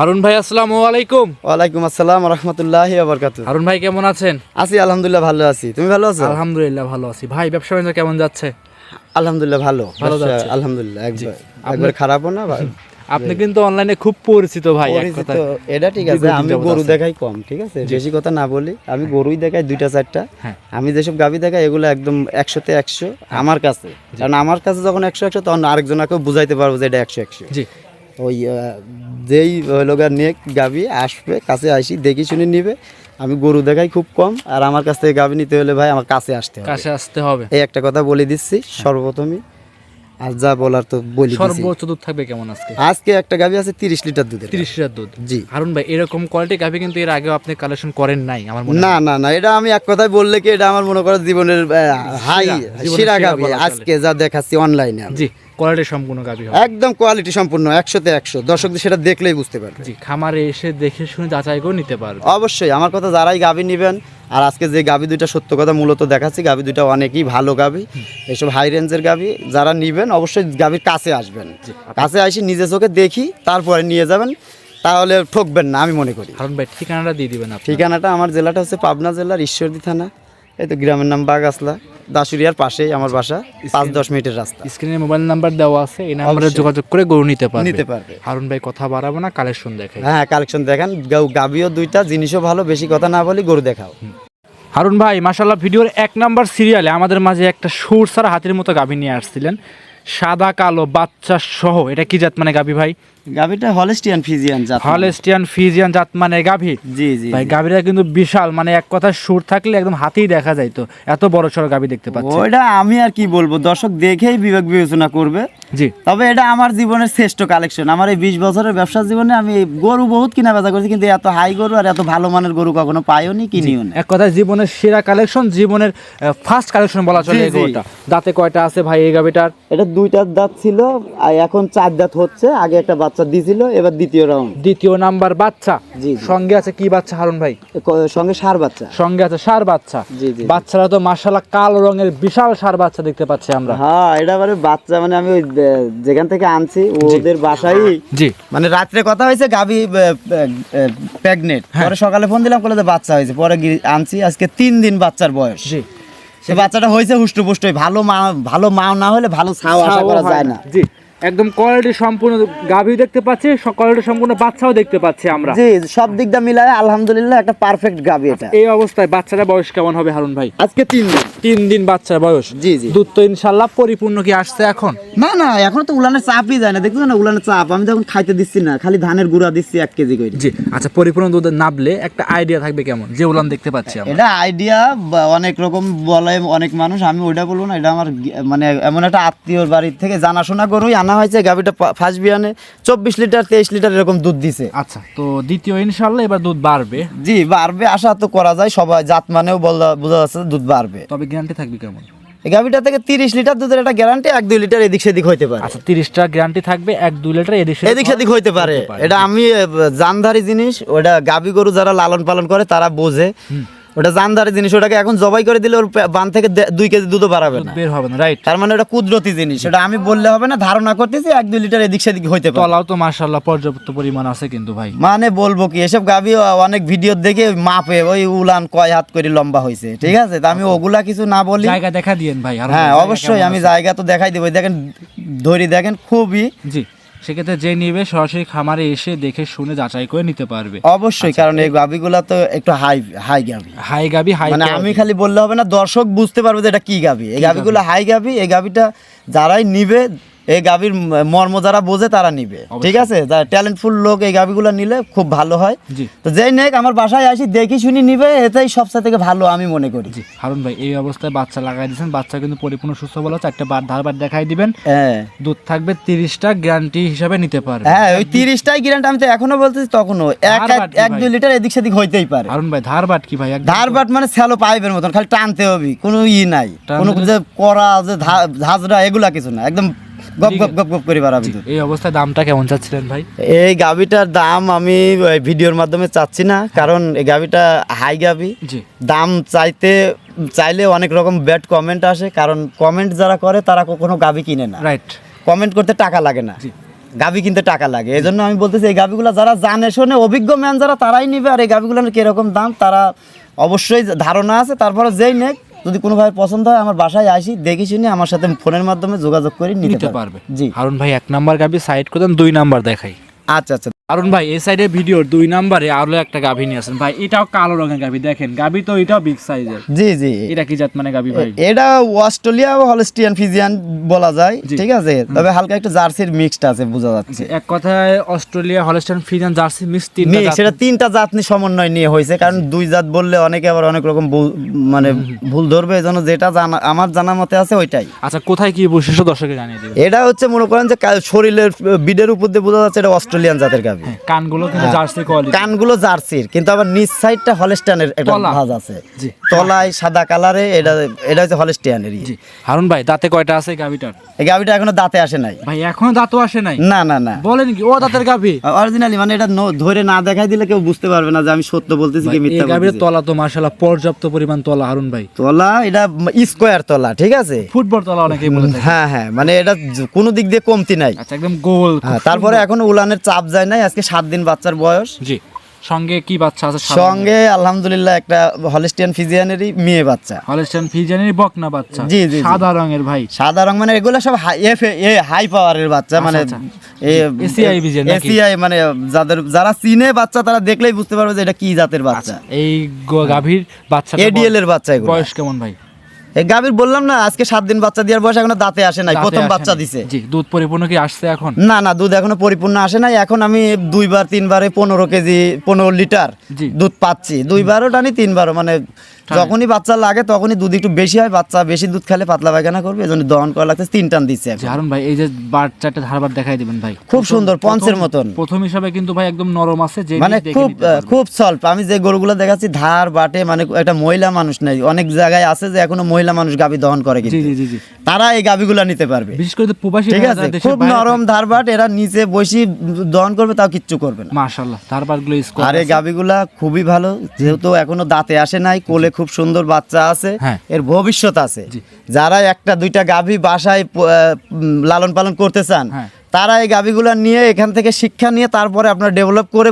হারুন ভাই আসসালামু আলাইকুম। ওয়ালাইকুম আসসালাম রাহমাতুল্লাহি ওয়া বারাকাতুহু। হারুন ভাই কেমন আছেন? আছি আলহামদুলিল্লাহ, ভালো আছি। তুমি ভালো আছো? আলহামদুলিল্লাহ ভালো আছি। ভাই ব্যবসা বাণিজ্য কেমন যাচ্ছে? আলহামদুলিল্লাহ ভালো ভালো ব্যবসা, যাচ্ছে। আলহামদুলিল্লাহ একবার খারাপও না ভাই। আপনি কিন্তু অনলাইনে খুব পরিচিত ভাই, এক পরিচিত, কথায়। এটা ঠিক আছে। দীর্ঘদিন আমি যাবত গরু আছেন। দেখাই কম, ঠিক আছে, বেশি কথা না বলি। আমি গরুই দেখাই দুইটা চারটা। হ্যাঁ। আমি যেসব গাভী দেখাই এগুলো একদম 100-তে 100 আমার কাছে। কারণ আমার কাছে যখন 100-100 তখন আরেকজনকেও বুঝাইতে পারবো যে এটা 100-100। জি। ওই যেই লোকের নিয়ে গাভী আসবে কাছে আসি দেখি শুনে নিবে। আমি গরু দেখাই খুব কম, আর আমার কাছ থেকে গাভী নিতে হলে ভাই আমার কাছে আসতে হবে। কাছে আসতে হবে। এই একটা কথা বলে দিচ্ছি সর্বপ্রথমই, আর যা বলার তো বলি দিচ্ছি। সর্বোচ্চ দুধ থাকবে কেমন আজকে? আজকে একটা গাভী আছে 30 লিটার দুধের। 30 লিটার দুধ। জি। হারুন ভাই এরকম কোয়ালিটি গাভি কিন্তু এর আগেও আপনি কালেকশন করেন নাই আমার মনে হয়। না না না, এটা আমি এক কথায় বললে কি, এটা আমার মনে করো জীবনের হাই জীবনের সেরা সেরা গাভী বলা চলে। আজকে যা দেখাচ্ছি অনলাইনে। জি, কোয়ালিটি সম্পূর্ণ গাভি হবে। একদম কোয়ালিটি সম্পূর্ণ 100-তে 100। দর্শকদের সেটা দেখলেই বুঝতে পারবে। জি, খামারে এসে দেখে শুনে যাচাই করে নিতে পারবে। অবশ্যই আমার কথা, যারাই গাভী নেবেন, আর আজকে যে গাভী দুইটা সত্য কথা মূলত দেখাচ্ছি, গাভী দুইটা অনেকই ভালো গাভী, এসব হাই রেঞ্জের গাভী। যারা নেবেন অবশ্যই গাভীর কাছে আসবেন, কাছে আসি নিজে চোখে দেখি তারপরে নিয়ে যাবেন, তাহলে ঠকবেন না আমি মনে করি। হারুন ভাই ঠিকানাটা দিয়ে দিবেন আপনি। ঠিকানাটা আমার জেলাটা হচ্ছে পাবনা জেলার ঈশ্বরদী থানা। এই তো গ্রামের নাম বাগাসলা, দাসুরিয়ার পাশেই আমার বাসা, 5-10 মিনিটের রাস্তা। স্ক্রিনে মোবাইল নাম্বার দেওয়া আছে, এই নাম্বারে অবশ্যই। যোগাযোগ করে গরু নিতে নিতে পারবে। পারবে। হারুন ভাই কথা বাড়াবো না, কালেকশন দেখাই। হ্যাঁ, কালেকশন দেখান, গাভীও দুইটা, জিনিসও ভালো, বেশি কথা না বলি, গরু দেখাও। হারুন ভাই মাশাআল্লাহ ভিডিওর 1 নাম্বার সিরিয়ালে আমাদের মাঝে একটা সুর সারা হাতির মতো গাভী নিয়ে আসছিলেন, সাদা কালো বাচ্চা সহ। এটা কি জাত মানে গাভী ভাই? গাভীটা হলস্টিয়ান ফিজিয়ান জাত। হলস্টিয়ান ফিজিয়ান জাত মানে গাভী। জি জি ভাই জি। গাভীটা কিন্তু বিশাল, মানে এক কথা সুর থাকলে একদম হাতেই দেখা যায়, তো এত বড় সড়ো গাভী দেখতে পাচ্ছি। ওইটা আমি আর কি বলবো, দর্শক দেখেই বিবেক বিবেচনা করবে। জি। তবে এটা আমার জীবনের শ্রেষ্ঠ কালেকশন। আমার এই 20 বছরের ব্যবসা জীবনে আমি গরু বহুত কিনা বেচা করছি, কিন্তু এত হাই গরু আর এত ভালো মানের গরু কখনো পাইও নি, কিনিও না। এক কথায় জীবনের সেরা কালেকশন, জীবনের ফার্স্ট কালেকশন বলা চলে জি, এই জি। গরুটা। দাঁতে কয়টা আছে ভাই এই গাভীটার? এটা দুইটা দাঁত ছিল, আর এখন 4 দাঁত হচ্ছে। আগে একটা বাচ্চা দিছিল, এবার দ্বিতীয় রাউন্ড। দ্বিতীয় নাম্বার বাচ্চা। জি, জি। সঙ্গে আছে কি বাচ্চা হারুন ভাই? সঙ্গে ষাঁড় বাচ্চা। সঙ্গে আছে ষাঁড় বাচ্চা। জি, জি। বাচ্চারা তো মাশাআল্লাহ কালো রঙের বিশাল ষাঁড় বাচ্চা দেখতে পাচ্ছি আমরা। হ্যাঁ, এটা মানে বাচ্চা, মানে আমি ওই যেখান থেকে আনছি ওদের বাসায়, জি। মানে রাত্রে কথা হয়েছে গাভী প্রেগনেন্ট, পরে সকালে ফোন দিলাম, বলে যে বাচ্চা হয়েছে। পরে আনছি, আজকে 3 দিন বাচ্চার বয়স। জি। সে বাচ্চাটা হয়েছে হুষ্টপুষ্ট। ভালো মা না হলে ভালো ছাও আশা করা যায় না। জি, একদম কোয়ালিটি সম্পূর্ণ গাভী দেখতে পাচ্ছি, কোয়ালিটি সম্পূর্ণ বাচ্চাও দেখতে পাচ্ছি আমরা। জি, সব দিক দিয়ে মিলায় আলহামদুলিল্লাহ একটা পারফেক্ট গাভী এটা। এই অবস্থায় বাচ্চারা বয়স কেমন হবে হারুন ভাই? আজকে 3 দিন। 3 দিন বাচ্চার বয়স। জি জি। দুধ তো ইনশাআল্লাহ পরিপূর্ণ কি আসছে এখন? না না, এখন তো উলানের চাপই যায় না, দেখছো না উলানের চাপ। আমি যখন খাইতে দিচ্ছি না, খালি ধানের গুঁড়া দিচ্ছি 1 কেজি করে। জি। আচ্ছা, পরিপূর্ণ দুধ নাবলে একটা আইডিয়া থাকবে কেমন, যে উলান দেখতে পাচ্ছি আমরা? এটা আইডিয়া অনেক রকম বলে অনেক মানুষ, আমি ওইটা বলবো না। এটা আমার মানে এমন একটা আত্মীয়র বাড়ির থেকে জানাশোনা গরুই আনা হয়েছে। গাভীটা ফার্স্ট বিয়ানে 24 লিটার 23 লিটার এরকম দুধ দিছে। আচ্ছা, তো দ্বিতীয় ইনশাআল্লাহ এবার দুধ বাড়বে। জি, বাড়বে, আশা তো করা যায়। সবাই জাত মানেও বোঝা যাচ্ছে দুধ বাড়বে। তবে গ্যারান্টি থাকবে কেমন? এই গাভীটা থেকে 30 লিটার দুধের একটা গ্যারান্টি, 1-2 লিটার এদিক সেদিক হইতে পারে। আচ্ছা, 30টা গ্যারান্টি থাকবে, 1-2 লিটার এদিক সেদিক হইতে পারে। এটা আমি জানধারি জিনিস। ওটা গাভী গরু যারা লালন পালন করে তারা বোঝে। ওটা জানধারি জিনিস, ওটাকে এখন জবাই করে দিলে ওর বান থেকে 2 কেজি দুধও বাড়াবে না, বের হবে না, রাইট? তার মানে ওটা কুদরতি জিনিস। ওটা আমি বললে হবে না, ধারণা করতেছি 1-2 লিটার এদিক সেদিক হইতে পারে। তলাও তো মাশাআল্লাহ পর্যাপ্ত পরিমাণ আছে কিন্তু ভাই। মানে বলবো কি, এসব গাভী অনেক ভিডিও দেখে মাপে ওই উলান কয় হাত করে লম্বা হয়েছে, ঠিক আছে। তা আমি ওগুলা কিছু না বলি। জায়গা দেখা দিয়েন ভাই। হ্যাঁ, অবশ্যই আমি জায়গা তো দেখাই দেবো। দেখেন ধরি, দেখেন খুবই। জি, সেক্ষেত্রে যে নিবে সরাসরি খামারে এসে দেখে শুনে যাচাই করে নিতে পারবে। অবশ্যই, কারণ এই গাভীগুলা তো একটু হাই গাভী। হাই গাবি, হাই মানে আমি খালি বললে হবে না, দর্শক বুঝতে পারবে যে এটা কি গাভী। এই গাভীগুলো হাই গাভী। এই গাভীটা যারাই নিবে, এই গাভীর মর্ম যারা বোঝে তারা নিবে, ঠিক আছে। যারা ট্যালেন্টফুল লোক এই গাভীগুলো নিলে খুব ভালো হয়। জি। তো যেই নেক আমার বাসায় আসি দেখি শুনি নিবে, এটাই সবচেয়ে থেকে ভালো আমি মনে করি। জি। হারুন ভাই এই অবস্থায় বাচ্চা লাগাই দিয়েছেন, বাচ্চা কিন্তু পরিপূর্ণ সুস্থ বলা, 4টে ধারবার দেখাই দিবেন। হ্যাঁ দুধ থাকবে 30টা, গ্যারান্টি হিসাবে নিতে পারবে। হ্যাঁ, ওই 30টাই গ্যারান্টি। আমি তো এখনো বলতেছি, তখনও ধারবাট কি 1-2 ভাই? লিটার এদিক সেদিক হইতেই পারে। হারুন ভাই ধারবাট কি ভাই? একদম ধারবাট মানে স্যালো পাইপের মতন, খালি টানতে হবে, কোনো নাই, টানতে কোনো যে করা যে ঝাঁঝরা এগুলা কিছু না, একদম গপ গপ গপ গপ করে বাড়াবি। এই অবস্থায় দামটা কেমন চাচ্ছিলেন ভাই? এই গাভিটার দাম আমি ভিডিওর মাধ্যমে চাচ্ছি না, কারণ এই গাভিটা হাই গাভি। জি। দাম চাইলে অনেক রকম ব্যাড কমেন্ট আসে, কারণ কমেন্ট যারা করে তারা কখনো গাভি কিনে না। রাইট। কমেন্ট করতে টাকা লাগে না। জি। গাভী কিনতে টাকা লাগে, এই জন্য আমি বলতেছি এই গাভীগুলো যারা জানে শোনে অভিজ্ঞ ম্যান যারা তারাই নিবে, আর এই গাভীগুলোর কিরকম দাম তারা অবশ্যই ধারণা আছে। তারপরে যেই নেক যদি কোনো ভাই পছন্দ হয় আমার বাসায় আসি দেখি শুনি আমার সাথে ফোনের মাধ্যমে যোগাযোগ করে নিতে পারবে। জি হারুন ভাই 1 নাম্বার গাভী সাইড করে দেন, 2 নাম্বার দেখাই। আচ্ছা আচ্ছা হারুন ভাই এই সাইডে ভিডিওর 2 নাম্বারে আরো একটা গাভী নিয়ে আসেন ভাই, এটাও কালো রঙের গাভী, দেখেন গাভী তো এটাও বিগ সাইজের। জি জি এটা কি জাত মানে গাভী ভাই? এটা অস্ট্রেলিয়া বা হলস্টিয়ান ফিজিয়ান বলা যায়, ঠিক আছে, তবে হালকা একটু জার্সির মিক্সড আছে বোঝা যাচ্ছে। এক কথায় Australia Holstein Friesian jersey mix তিনটা জাত। সেটা 3টা জাত নিয়ে সমন্বয় নিয়ে হয়েছে, কারণ 2 জাত বললে অনেকে আবার অনেক রকম মানে ভুল ধরবে, এজন্য যেটা আমার জানা মতে আছে ওইটাই। আচ্ছা কোথায় কি বৈশিষ্ট্য দর্শকে জানিয়ে দিবেন? এটা হচ্ছে মনে করেন যে শরীরের বিডের উপর দিয়ে বোঝা যাচ্ছে এটা অস্ট্রেলিয়ান জাতের গাভী। কানগুলো কিন্তু জার্সি কোয়ালিটি, কানগুলো জার্সির, কিন্তু আবার নিচ সাইডটা হলস্টাইনের একটা ভাঁজ আছে, তলায় সাদা কালারে, এটা হচ্ছে হলস্টাইনেরই। জি হারুন ভাই দাঁতে কয়টা আছে গাভীটার? এই গাভীটা এখনো দাঁতে আসে নাই ভাই, এখনো দাঁতও আসে নাই? না না না, বলেন কি, ও দাঁতের গাভী অরিজিনালি, মানে এটা ধরে না দেখাই দিলে কেউ বুঝতে পারবে না যে আমি সত্য বলতেছি কি মিথ্যা এই গাভীর বলতেছি। তলা তো মাশাআল্লাহ পর্যাপ্ত পরিমাণ তলা হারুন ভাই। তলা এটা স্কয়ার তলা, ঠিক আছে, ফুটবল তলা অনেকেই বলে থাকে। হ্যাঁ হ্যাঁ, মানে এটা কোনো দিক দিয়ে কমতি নাই। আচ্ছা একদম গোল। তারপরে এখনো উলানের চাপ যায় নাই, আজকে 7 দিন বাচ্চার বয়স। জি সঙ্গে কি বাচ্চা আছে? সঙ্গে আলহামদুলিল্লাহ একটা হলস্টিয়ান ফিজিয়ানেরই মেয়ে বাচ্চা, হলস্টাইন ফ্রিজিয়ানের বকনা বাচ্চা। জি জি, সাদা রঙের ভাই, সাদা রং, মানে এগুলো সব হাই পাওয়ারের বাচ্চা, মানে এসিআই ভিজন নাকি? এসিআই, মানে যারা চিনে বাচ্চা তারা দেখলেই বুঝতে পারবে যে এটা কি জাতের বাচ্চা। এই গাভীর বাচ্চা এডিএল এর বাচ্চা এগুলো। বয়স কেমন ভাই? এই গাভীর বললাম না আজকে 7 দিন বাচ্চা দেওয়ার বয়স, এখনো দাঁতে আসে নাই, দাঁতে প্রথম আসে বাচ্চা নাই। দিছে। জি দুধ পরিপূর্ণ কি আসছে এখন? না না, দুধ এখনো পরিপূর্ণ আসে নাই। এখন আমি 2-3বারে 15 কেজি 15 লিটার জি। দুধ পাচ্ছি, 2বারও টানি 3বারও, মানে যখনই বাচ্চা লাগে তখনই দুধ একটু বেশি হয়, বাচ্চা বেশি দুধ খেলে পাতলা পায়খানা করবে, এজন্য দহন করা লাগছে, 3 টান দিচ্ছে এখন। হারুন ভাই এই যে বাচ্চাটা ধারবার দেখাই দিবেন ভাই, খুব সুন্দর পঞ্চের মতন। প্রথম হিসাবে কিন্তু ভাই একদম নরম আছে, যে মানে খুব সল্প। আমি যে গরুগুলো দেখাচ্ছি ধার বাটে, মানে একটা মহিলা মানুষ নাই, অনেক জায়গায় আছে যে এখনো মহিলা মানুষ গাভী দহন করে, জি কিন্তু জি জি জি, তারা এই গাভীগুলো নিতে পারবে, বিশেষ করে প্রবাসী ঠিক আছে, খুব নরম ধারবাট, এরা নিচে বসি দহন করবে তাও কিচ্ছু করবে না। মাশাআল্লাহ ধারবার গুলো আর এই গাভীগুলা খুবই ভালো, যেহেতু এখনো দাঁতে আসে নাই, কোলে খুব সুন্দর বাচ্চা আছে, হ্যাঁ। এর ভবিষ্যৎ আছে। যারা 1-2টা গাভী বাসায় লালন পালন করতে চান, হ্যাঁ। তারা এই গাভীগুলা নিয়ে এখান থেকে শিক্ষা নিয়ে তারপরে আপনার ডেভেলপ করে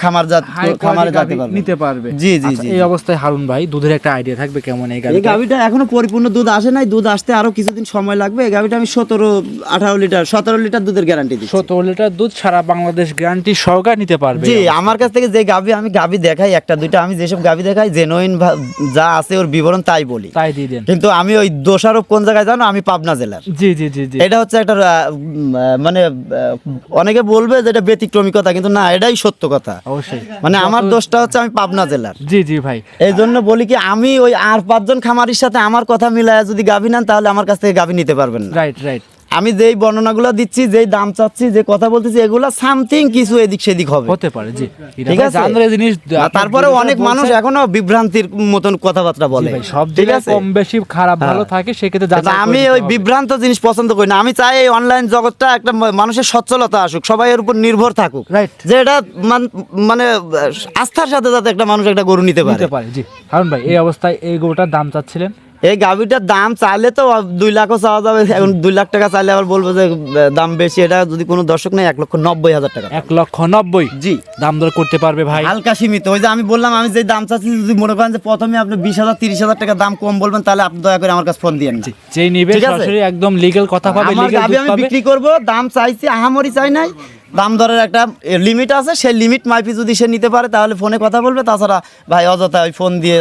খামারে যেতে পারবেন, নিতে পারবে। জি জি আচ্ছা, জি। এই অবস্থায় হারুন ভাই দুধের একটা আইডিয়া থাকবে কেমন এই এই গাভীটা? গাভীটা এখনো পরিপূর্ণ দুধ আসে নাই, দুধ আসতে আরো কিছুদিন সময় লাগবে। এই গাভীটা আমি 17-18 লিটার 17 লিটার দুধের গ্যারান্টি দিচ্ছি। 17 লিটার দুধ সারা বাংলাদেশ গ্যারান্টি সহকারে নিতে পারবে। জি, আমার কাছ থেকে যে আমি গাভী দেখাই 1-2টা, আমি যেসব গাভী দেখাই জেনুইন যা আছে ওর বিবরণ তাই বলি, তাই দিয়ে দেন। কিন্তু আমি ওই দোষারোপ কোন জায়গায় জানো, আমি পাবনা জেলার। জি জি জি জি, এটা হচ্ছে একটা মানে অনেকে বলবে যে এটা ব্যতিক্রমী কথা, কিন্তু না, এটাই সত্য কথা। অবশ্যই মানে আমার দোষটা হচ্ছে আমি পাবনা জেলার। জি জি ভাই, এই জন্য বলি কি, আমি ওই আর 5জন খামারির সাথে আমার কথা মিলায় যদি গাভী নেন তাহলে আমার কাছ থেকে গাভী নিতে পারবেন না। Right right. আমি যেই বর্ণনাগুলো দিচ্ছি, যেই দাম চাচ্ছি, যে কথা বলতেছি, এগুলা সামথিং কিছু এদিক সেদিক হবে, হতে পারে। জি ঠিক আছে। জানলে জিনিস তারপরে অনেক মানুষ এখনো বিভ্রান্তির মতন কথাবার্তা বলে, সব ঠিক জায়গায় আছে। কম বেশি খারাপ ভালো থাকে, সেক্ষেত্রে কিন্তু আমি ওই বিভ্রান্ত জিনিস পছন্দ করি না। আমি চাই এই অনলাইন জগৎটা একটা মানুষের সচ্ছলতা আসুক, সবাই এর উপর নির্ভর থাকুক, Right. যে এটা মানে আস্থার সাথে যাতে একটা মানুষ একটা গরু নিতে পারে। জি হারুন ভাই এই অবস্থায় এই গরুটার দাম চাচ্ছিলেন? এই গাভীটার দাম চাইলে তো 2 লাখও চাওয়া যাবে, এখন 2 লাখ টাকা চাইলে আবার বলবো যে দাম বেশি। এটা যদি কোনো দর্শক নেই 1,90,000 টাকা। 1,90,000 জি, দাম দর করতে পারবে ভাই? হালকা সীমিত। ওই যে আমি বললাম, আমি যে দাম চাচ্ছি, যদি মনে করেন যে প্রথমে আপনি 20,000-30,000 টাকা দাম কম বলবেন, তাহলে আপনি দয়া করে আমার কাছে ফোন দিয়েন না। যেই নিবে ঠিক আছে? সরাসরি একদম লিগ্যাল কথা পাবে, আমার লিগ্যাল গাভী আমি বিক্রি করব, দাম চাইছি, আহামরি চাই নাই, দাম দরের একটা লিমিট আছে, সেই লিমিট মাইপি যদি সে নিতে পারে তাহলে ফোনে কথা বলবে। তাছাড়া ভাই অযথা ওই ফোন দিয়ে,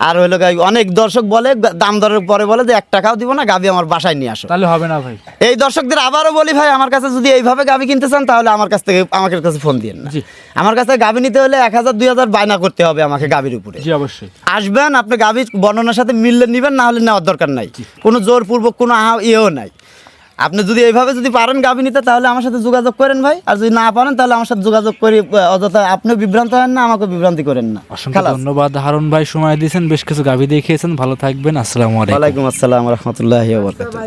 আর হইলো অনেক দর্শক বলে দাম দরের পরে বলে যে 1 টাকাও দিব না, গাভী আমার বাসায় নিয়ে আসো, তাহলে হবে না ভাই। এই দর্শকদের আবারও বলি, ভাই আমার কাছে যদি এইভাবে গাভী কিনতে চান তাহলে আমার কাছে ফোন দিয়েন না। জি। আমার কাছে গাভী নিতে হলে 1,000-2,000 বায়না করতে হবে আমাকে গাভীর উপরে। জি অবশ্যই। আসবেন, আপনি গাভীর বর্ণনার সাথে মিললে নিবেন, না হলে নেওয়ার দরকার নাই, কোনো জোরপূর্বক কোনো ইয়েও নাই। আপনি যদি এইভাবে যদি পারেন গাভী নিতে তাহলে আমার সাথে যোগাযোগ করেন ভাই, আর যদি না পারেন তাহলে আমার সাথে যোগাযোগ করে অযথা আপনিও বিভ্রান্ত হেন না, আমাকে বিভ্রান্তি করেন না। অসংখ্য ধন্যবাদ হারুন ভাই, সময় দিয়েছেন, বেশ কিছু গাভী দেখিয়েছেন। ভালো থাকবেন, আসসালামু আলাইকুম। ওয়ালাইকুম আসসালাম রহমতুল্লাহি ওয়া বারাকাতুহু।